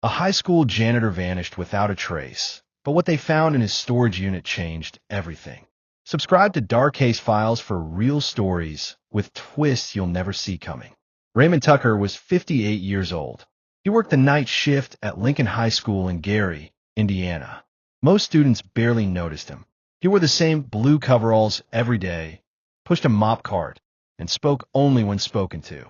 A high school janitor vanished without a trace, but what they found in his storage unit changed everything. Subscribe to Dark Case Files for real stories with twists you'll never see coming. Raymond Tucker was 58 years old. He worked the night shift at Lincoln High School in Gary, Indiana. Most students barely noticed him. He wore the same blue coveralls every day, pushed a mop cart, and spoke only when spoken to.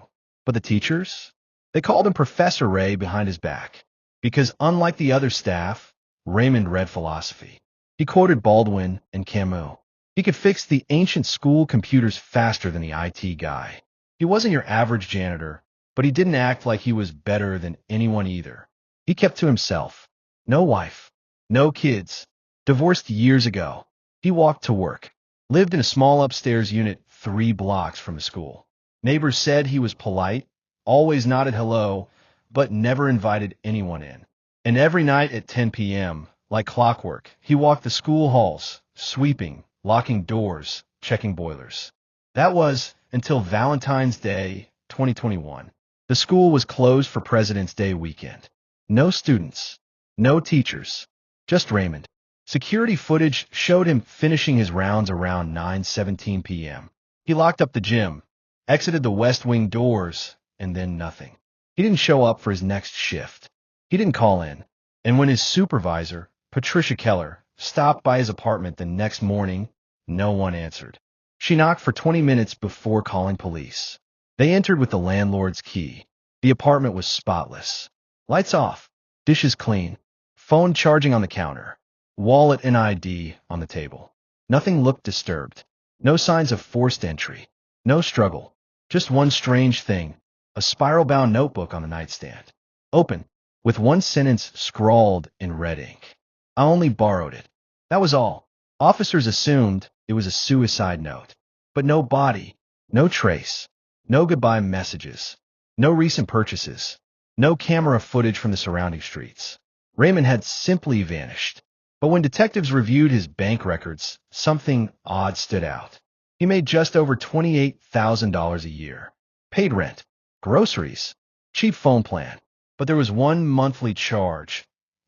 But the teachers? They called him Professor Ray behind his back, because unlike the other staff, Raymond read philosophy. He quoted Baldwin and Camus. He could fix the ancient school computers faster than the IT guy. He wasn't your average janitor, but he didn't act like he was better than anyone either. He kept to himself. No wife, no kids, divorced years ago. He walked to work, lived in a small upstairs unit 3 blocks from the school. Neighbors said he was polite, always nodded hello, but never invited anyone in. And every night at 10 p.m., like clockwork, he walked the school halls, sweeping, locking doors, checking boilers. That was until Valentine's Day, 2021. The school was closed for President's Day weekend. No students, no teachers, just Raymond. Security footage showed him finishing his rounds around 9:17 p.m. He locked up the gym, exited the West Wing doors, and then nothing. He didn't show up for his next shift. He didn't call in. And when his supervisor, Patricia Keller, stopped by his apartment the next morning, no one answered. She knocked for 20 minutes before calling police. They entered with the landlord's key. The apartment was spotless. Lights off, dishes clean, phone charging on the counter, wallet and ID on the table. Nothing looked disturbed. No signs of forced entry. No struggle. Just one strange thing. A spiral-bound notebook on the nightstand. Open, with one sentence scrawled in red ink. I only borrowed it. That was all. Officers assumed it was a suicide note. But no body, no trace, no goodbye messages, no recent purchases, no camera footage from the surrounding streets. Raymond had simply vanished. But when detectives reviewed his bank records, something odd stood out. He made just over $28,000 a year. Paid rent, groceries, cheap phone plan. But there was one monthly charge,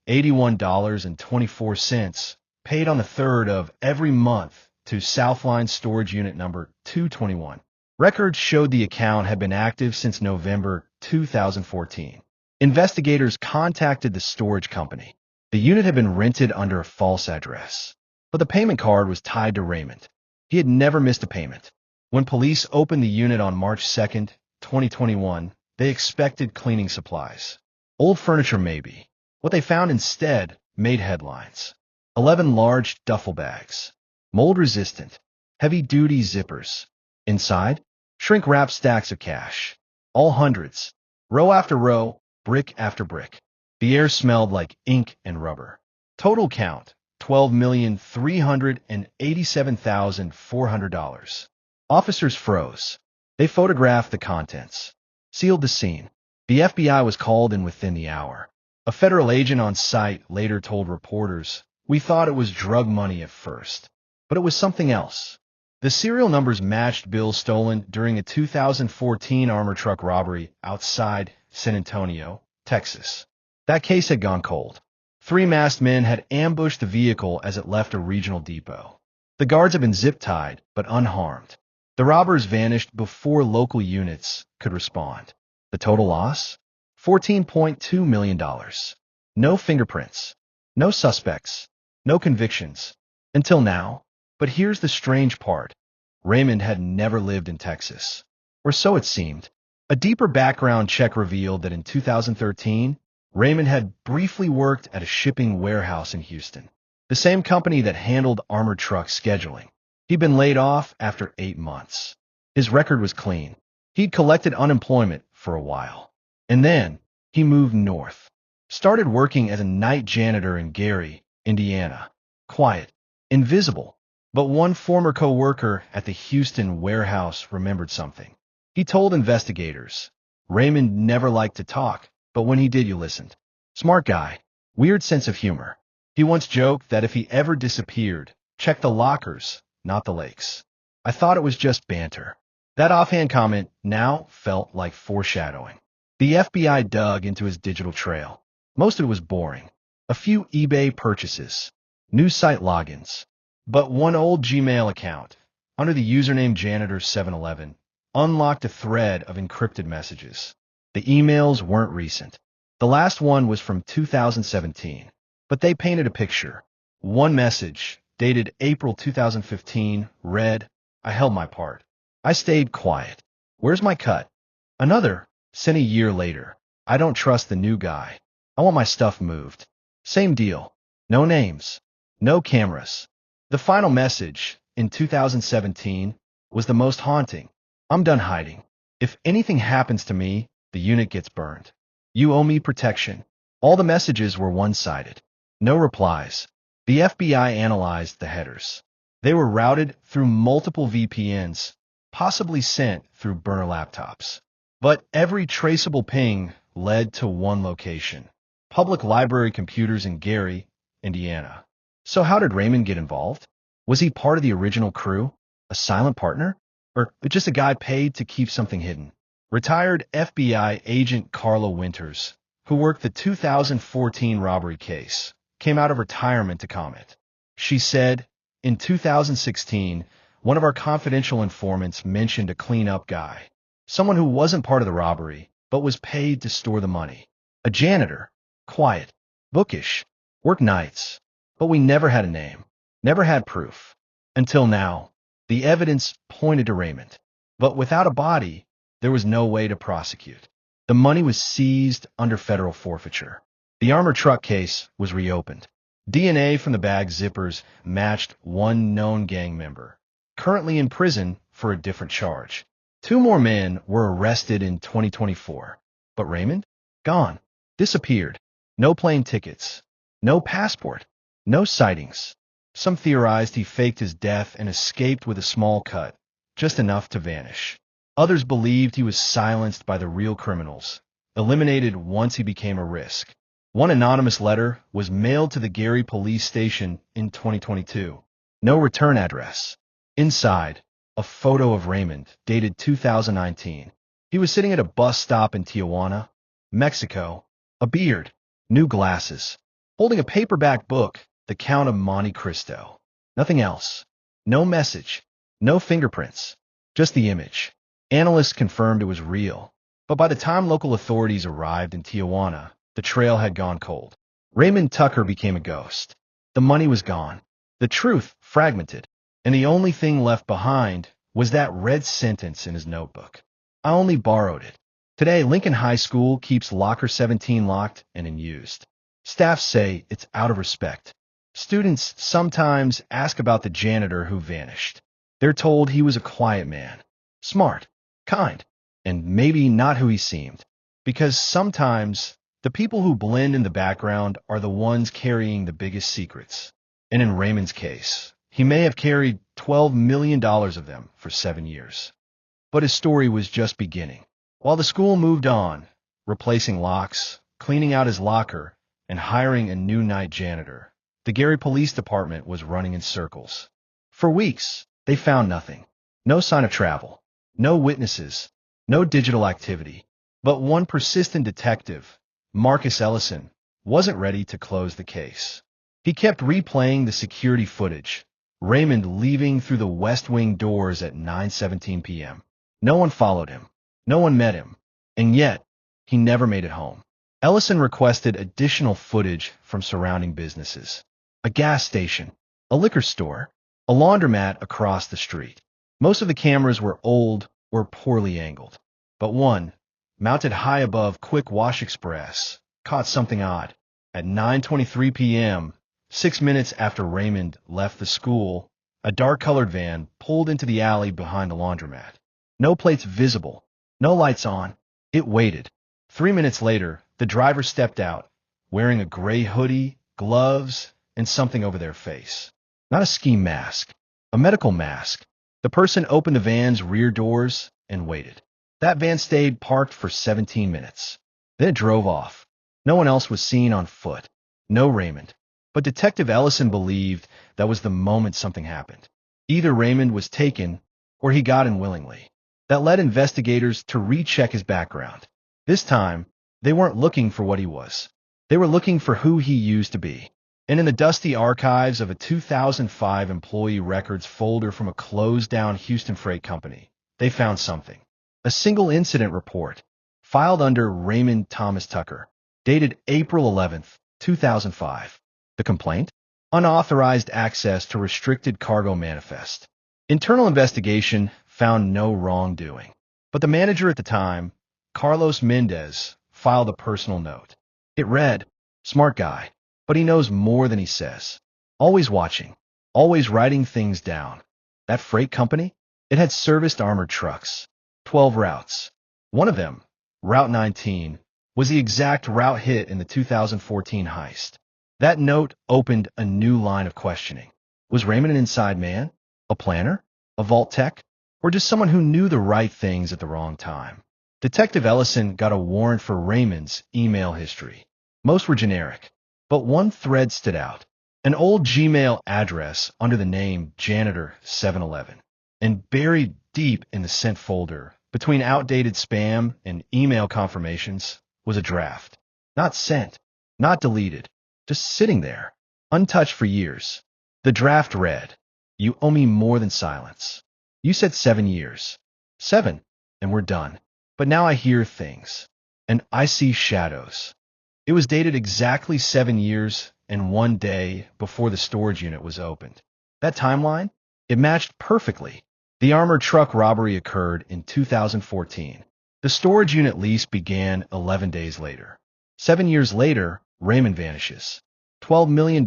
$81.24, paid on the 3rd of every month to Southline Storage Unit number 221. Records showed the account had been active since November 2014. Investigators contacted the storage company. The unit had been rented under a false address, but the payment card was tied to Raymond. He had never missed a payment. When police opened the unit on March 2nd, 2021, they expected cleaning supplies. Old furniture maybe. What they found instead made headlines. 11 large duffel bags, mold-resistant, heavy-duty zippers. Inside, shrink-wrapped stacks of cash. All hundreds, row after row, brick after brick. The air smelled like ink and rubber. Total count, $12,387,400. Officers froze. They photographed the contents, sealed the scene. The FBI was called in within the hour. A federal agent on site later told reporters, "We thought it was drug money at first, but it was something else." The serial numbers matched bills stolen during a 2014 armored truck robbery outside San Antonio, Texas. That case had gone cold. 3 masked men had ambushed the vehicle as it left a regional depot. The guards had been zip-tied, but unharmed. The robbers vanished before local units could respond. The total loss? $14.2 million. No fingerprints. No suspects. No convictions. Until now. But here's the strange part. Raymond had never lived in Texas. Or so it seemed. A deeper background check revealed that in 2013, Raymond had briefly worked at a shipping warehouse in Houston, the same company that handled armored truck scheduling. He'd been laid off after 8 months. His record was clean. He'd collected unemployment for a while. And then he moved north, started working as a night janitor in Gary, Indiana. Quiet, invisible. But one former co-worker at the Houston warehouse remembered something. He told investigators, Raymond never liked to talk, but when he did, you listened. Smart guy, weird sense of humor. He once joked that if he ever disappeared, check the lockers, not the lakes. I thought it was just banter. That offhand comment now felt like foreshadowing. The FBI dug into his digital trail. Most of it was boring. A few eBay purchases, news site logins, but one old Gmail account, under the username Janitor 711, unlocked a thread of encrypted messages. The emails weren't recent. The last one was from 2017, but they painted a picture. One message, dated April 2015, read, "I held my part. I stayed quiet. Where's my cut?" Another, sent a year later, "I don't trust the new guy. I want my stuff moved." Same deal. No names. No cameras. The final message, in 2017, was the most haunting. "I'm done hiding. If anything happens to me, the unit gets burned. You owe me protection." All the messages were one-sided. No replies. The FBI analyzed the headers. They were routed through multiple VPNs, possibly sent through burner laptops. But every traceable ping led to one location: public library computers in Gary, Indiana. So how did Raymond get involved? Was he part of the original crew? A silent partner? Or just a guy paid to keep something hidden? Retired FBI agent Carla Winters, who worked the 2014 robbery case, came out of retirement to comment. She said, "In 2016, one of our confidential informants mentioned a clean-up guy, someone who wasn't part of the robbery, but was paid to store the money. A janitor, quiet, bookish, worked nights, but we never had a name, never had proof. Until now, the evidence pointed to Raymond. But without a body, there was no way to prosecute. The money was seized under federal forfeiture. The armored truck case was reopened. DNA from the bag zippers matched one known gang member, currently in prison for a different charge. Two more men were arrested in 2024. But Raymond? Gone. Disappeared. No plane tickets. No passport. No sightings. Some theorized he faked his death and escaped with a small cut, just enough to vanish. Others believed he was silenced by the real criminals, eliminated once he became a risk. One anonymous letter was mailed to the Gary police station in 2022. No return address. Inside, a photo of Raymond, dated 2019. He was sitting at a bus stop in Tijuana, Mexico, a beard, new glasses, holding a paperback book, The Count of Monte Cristo. Nothing else. No message. No fingerprints. Just the image. Analysts confirmed it was real. But by the time local authorities arrived in Tijuana, the trail had gone cold. Raymond Tucker became a ghost. The money was gone. The truth fragmented. And the only thing left behind was that red sentence in his notebook. "I only borrowed it." Today, Lincoln High School keeps Locker 17 locked and unused. Staff say it's out of respect. Students sometimes ask about the janitor who vanished. They're told he was a quiet man, smart, kind, and maybe not who he seemed. Because sometimes the people who blend in the background are the ones carrying the biggest secrets. And in Raymond's case, he may have carried $12 million of them for 7 years. But his story was just beginning. While the school moved on, replacing locks, cleaning out his locker, and hiring a new night janitor, the Gary Police Department was running in circles. For weeks, they found nothing. No sign of travel. No witnesses. No digital activity. But one persistent detective, Marcus Ellison, wasn't ready to close the case. He kept replaying the security footage. Raymond leaving through the West Wing doors at 9:17 p.m. No one followed him. No one met him. And yet, he never made it home. Ellison requested additional footage from surrounding businesses. A gas station, a liquor store, a laundromat across the street. Most of the cameras were old or poorly angled. But one, mounted high above Quick Wash Express, caught something odd. At 9:23 p.m., 6 minutes after Raymond left the school, a dark-colored van pulled into the alley behind the laundromat. No plates visible, no lights on. It waited. 3 minutes later, the driver stepped out, wearing a gray hoodie, gloves, and something over their face. Not a ski mask, a medical mask. The person opened the van's rear doors and waited. That van stayed parked for 17 minutes. Then it drove off. No one else was seen on foot. No Raymond. But Detective Ellison believed that was the moment something happened. Either Raymond was taken, or he got in willingly. That led investigators to recheck his background. This time, they weren't looking for what he was. They were looking for who he used to be. And in the dusty archives of a 2005 employee records folder from a closed-down Houston freight company, they found something. A single incident report, filed under Raymond Thomas Tucker, dated April 11th, 2005. The complaint? Unauthorized access to restricted cargo manifest. Internal investigation found no wrongdoing. But the manager at the time, Carlos Mendez, filed a personal note. It read, "Smart guy, but he knows more than he says. Always watching, always writing things down. That freight company? It had serviced armored trucks. 12 routes. One of them, Route 19, was the exact route hit in the 2014 heist." That note opened a new line of questioning. Was Raymond an inside man? A planner? A vault tech? Or just someone who knew the right things at the wrong time? Detective Ellison got a warrant for Raymond's email history. Most were generic, but one thread stood out. An old Gmail address under the name Janitor 711. And buried deep in the sent folder, between outdated spam and email confirmations, was a draft. Not sent, not deleted, just sitting there, untouched for years. The draft read, "You owe me more than silence. You said 7 years. 7, and we're done. But now I hear things, and I see shadows." It was dated exactly 7 years and 1 day before the storage unit was opened. That timeline? It matched perfectly. The armored truck robbery occurred in 2014. The storage unit lease began 11 days later. 7 years later, Raymond vanishes. $12 million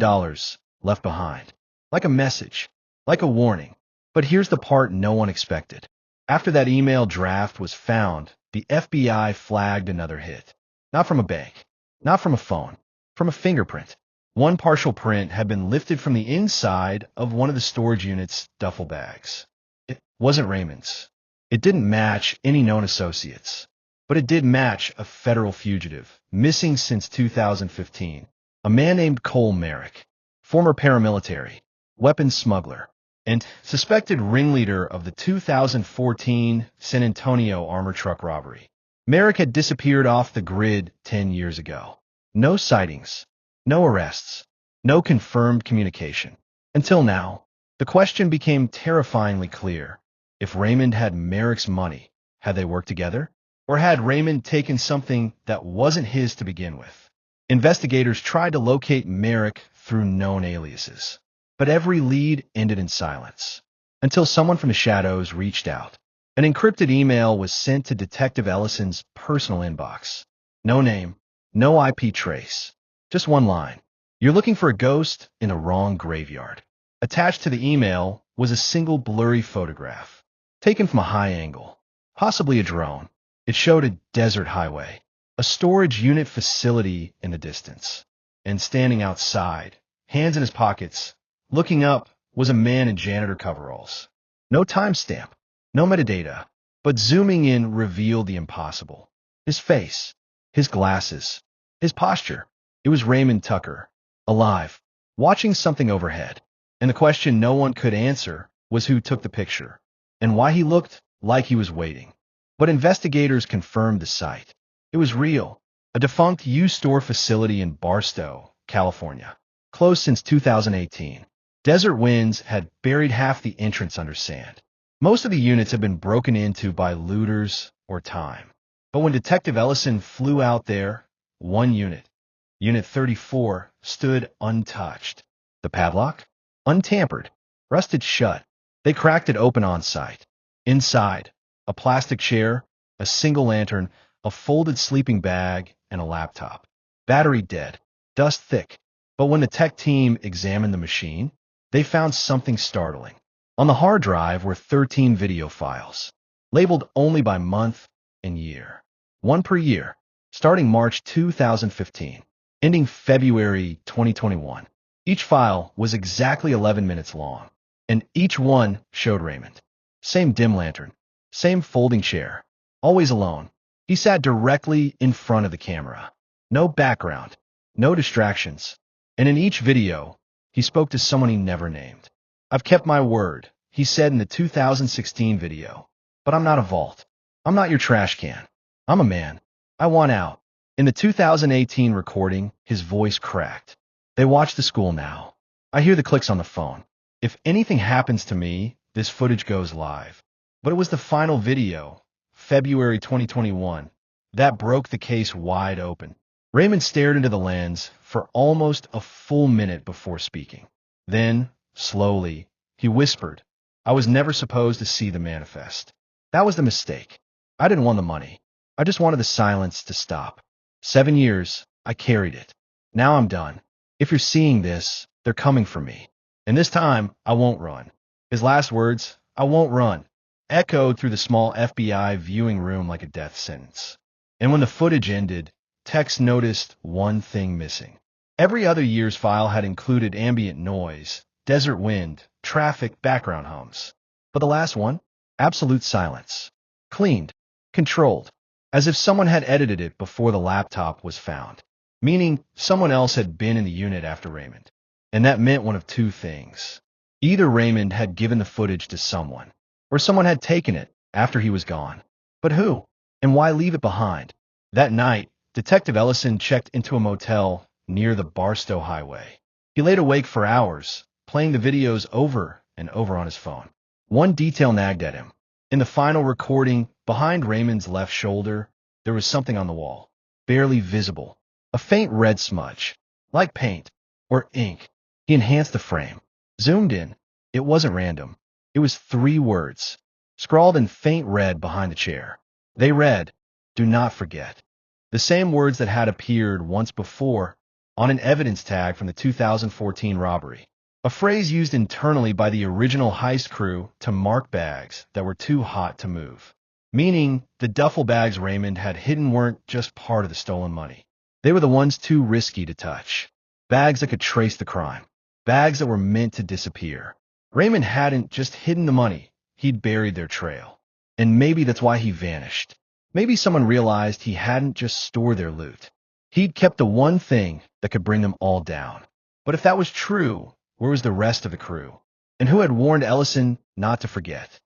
left behind. Like a message, like a warning. But here's the part no one expected. After that email draft was found, the FBI flagged another hit. Not from a bank, not from a phone, from a fingerprint. One partial print had been lifted from the inside of one of the storage unit's duffel bags. It wasn't Raymond's. It didn't match any known associates. But it did match a federal fugitive, missing since 2015. A man named Cole Merrick, former paramilitary, weapons smuggler, and suspected ringleader of the 2014 San Antonio armored truck robbery. Merrick had disappeared off the grid 10 years ago. No sightings, no arrests, no confirmed communication. Until now, the question became terrifyingly clear. If Raymond had Merrick's money, had they worked together? Or had Raymond taken something that wasn't his to begin with? Investigators tried to locate Merrick through known aliases. But every lead ended in silence. Until someone from the shadows reached out. An encrypted email was sent to Detective Ellison's personal inbox. No name, no IP trace. Just one line. "You're looking for a ghost in a wrong graveyard." Attached to the email was a single blurry photograph, taken from a high angle, possibly a drone. It showed a desert highway, a storage unit facility in the distance. And standing outside, hands in his pockets, looking up, was a man in janitor coveralls. No timestamp, no metadata, but zooming in revealed the impossible. His face, his glasses, his posture. It was Raymond Tucker, alive, watching something overhead. And the question no one could answer was who took the picture, and why he looked like he was waiting. But investigators confirmed the site. It was real, a defunct U-Store facility in Barstow, California, closed since 2018. Desert winds had buried half the entrance under sand. Most of the units had been broken into by looters or time. But when Detective Ellison flew out there, one unit, Unit 34, stood untouched. The padlock? Untampered, rusted shut. They cracked it open on site. Inside, a plastic chair, a single lantern, a folded sleeping bag, and a laptop. Battery dead, dust thick. But when the tech team examined the machine, they found something startling. On the hard drive were 13 video files, labeled only by month and year. One per year, starting March 2015, ending February 2021. Each file was exactly 11 minutes long, and each one showed Raymond. Same dim lantern, same folding chair, always alone. He sat directly in front of the camera. No background, no distractions. And in each video, he spoke to someone he never named. "I've kept my word," he said in the 2016 video. "But I'm not a vault. I'm not your trash can. I'm a man. I want out. In the 2018 recording, his voice cracked. They watch the school now. I hear the clicks on the phone. If anything happens to me, this footage goes live. But it was the final video, February 2021, that broke the case wide open. Raymond stared into the lens for almost a full minute before speaking. Then, slowly, he whispered, "I was never supposed to see the manifest. That was the mistake. I didn't want the money. I just wanted the silence to stop. 7 years, I carried it. Now I'm done. If you're seeing this, they're coming for me. And this time, I won't run." His last words, "I won't run," echoed through the small FBI viewing room like a death sentence. And when the footage ended, Tex noticed one thing missing. Every other year's file had included ambient noise, desert wind, traffic, background hums. But the last one? Absolute silence. Cleaned. Controlled. As if someone had edited it before the laptop was found. Meaning someone else had been in the unit after Raymond. And that meant one of two things. Either Raymond had given the footage to someone, or someone had taken it after he was gone. But who? And why leave it behind? That night, Detective Ellison checked into a motel near the Barstow Highway. He laid awake for hours, playing the videos over and over on his phone. One detail nagged at him. In the final recording, behind Raymond's left shoulder, there was something on the wall, barely visible. A faint red smudge, like paint or ink. He enhanced the frame, zoomed in. It wasn't random. It was 3 words, scrawled in faint red behind the chair. They read, "Do not forget." The same words that had appeared once before on an evidence tag from the 2014 robbery. A phrase used internally by the original Heist crew to mark bags that were too hot to move. Meaning, the duffel bags Raymond had hidden weren't just part of the stolen money. They were the ones too risky to touch. Bags that could trace the crime. Bags that were meant to disappear. Raymond hadn't just hidden the money, he'd buried their trail. And maybe that's why he vanished. Maybe someone realized he hadn't just stored their loot. He'd kept the one thing that could bring them all down. But if that was true, where was the rest of the crew? And who had warned Ellison not to forget?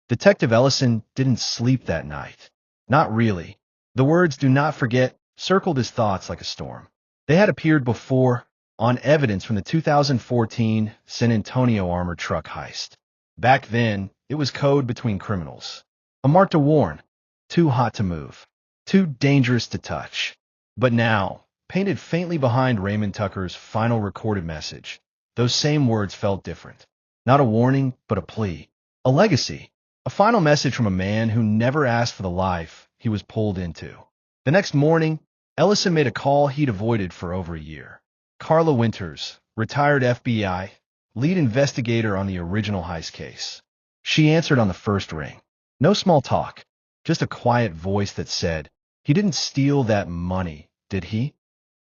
Detective Ellison didn't sleep that night. Not really. The words "do not forget" circled his thoughts like a storm. They had appeared before on evidence from the 2014 San Antonio armored truck heist. Back then, it was code between criminals. A mark to warn. Too hot to move. Too dangerous to touch. But now, painted faintly behind Raymond Tucker's final recorded message, those same words felt different. Not a warning, but a plea. A legacy. A final message from a man who never asked for the life he was pulled into. The next morning, Ellison made a call he'd avoided for over a year. Carla Winters, retired FBI, lead investigator on the original heist case. She answered on the first ring. No small talk, just a quiet voice that said, "He didn't steal that money, did he?"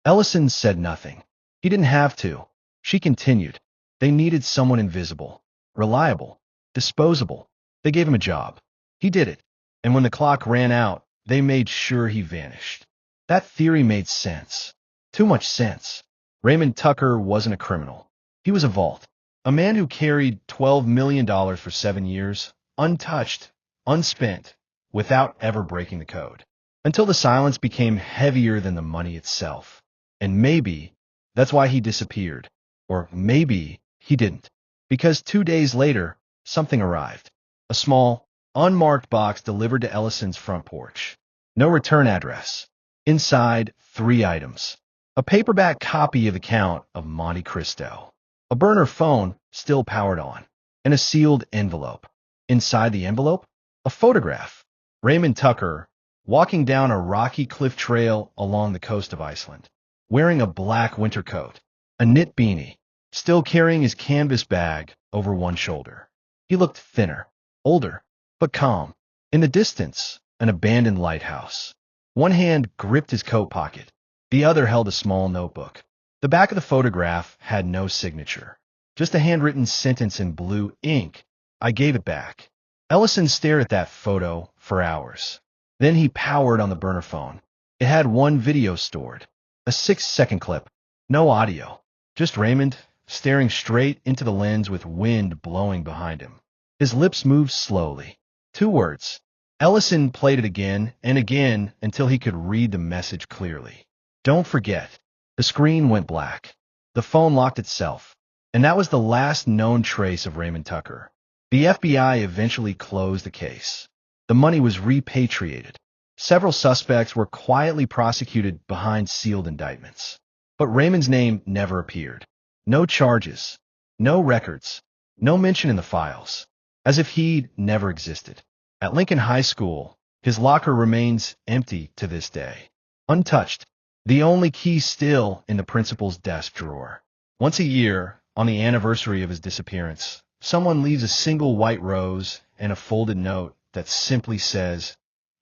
Ellison said nothing. He didn't have to. She continued. They needed someone invisible, reliable, disposable. They gave him a job. He did it. And when the clock ran out, they made sure he vanished. That theory made sense. Too much sense. Raymond Tucker wasn't a criminal. He was a vault. A man who carried $12 million for 7 years, untouched, unspent, without ever breaking the code. Until the silence became heavier than the money itself. And maybe that's why he disappeared. Or maybe he didn't. Because 2 days later, something arrived. A small, unmarked box delivered to Ellison's front porch. No return address. Inside, 3 items. A paperback copy of the Count of Monte Cristo. A burner phone, still powered on. And a sealed envelope. Inside the envelope, a photograph. Raymond Tucker, walking down a rocky cliff trail along the coast of Iceland. Wearing a black winter coat. A knit beanie. Still carrying his canvas bag over one shoulder. He looked thinner. Older, but calm. In the distance, an abandoned lighthouse. One hand gripped his coat pocket. The other held a small notebook. The back of the photograph had no signature. Just a handwritten sentence in blue ink. "I gave it back." Ellison stared at that photo for hours. Then he powered on the burner phone. It had one video stored. A 6-second clip. No audio. Just Raymond staring straight into the lens with wind blowing behind him. His lips moved slowly. 2 words. Ellison played it again and again until he could read the message clearly. Don't forget. The screen went black. The phone locked itself. And that was the last known trace of Raymond Tucker. The FBI eventually closed the case. The money was repatriated. Several suspects were quietly prosecuted behind sealed indictments. But Raymond's name never appeared. No charges, no records, no mention in the files, as if he'd never existed. At Lincoln High School, his locker remains empty to this day, untouched, the only key still in the principal's desk drawer. Once a year, on the anniversary of his disappearance, someone leaves a single white rose and a folded note that simply says,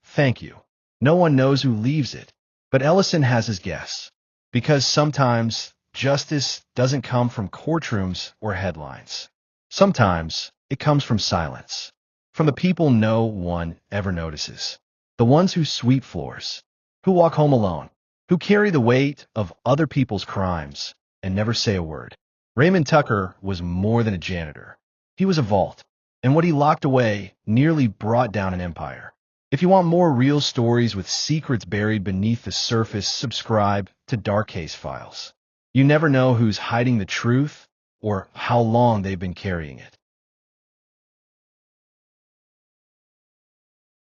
"Thank you." No one knows who leaves it, but Ellison has his guess, because sometimes justice doesn't come from courtrooms or headlines. Sometimes it comes from silence, from the people no one ever notices, the ones who sweep floors, who walk home alone, who carry the weight of other people's crimes and never say a word. Raymond Tucker was more than a janitor. He was a vault, and what he locked away nearly brought down an empire. If you want more real stories with secrets buried beneath the surface, subscribe to Dark Case Files. You never know who's hiding the truth or how long they've been carrying it.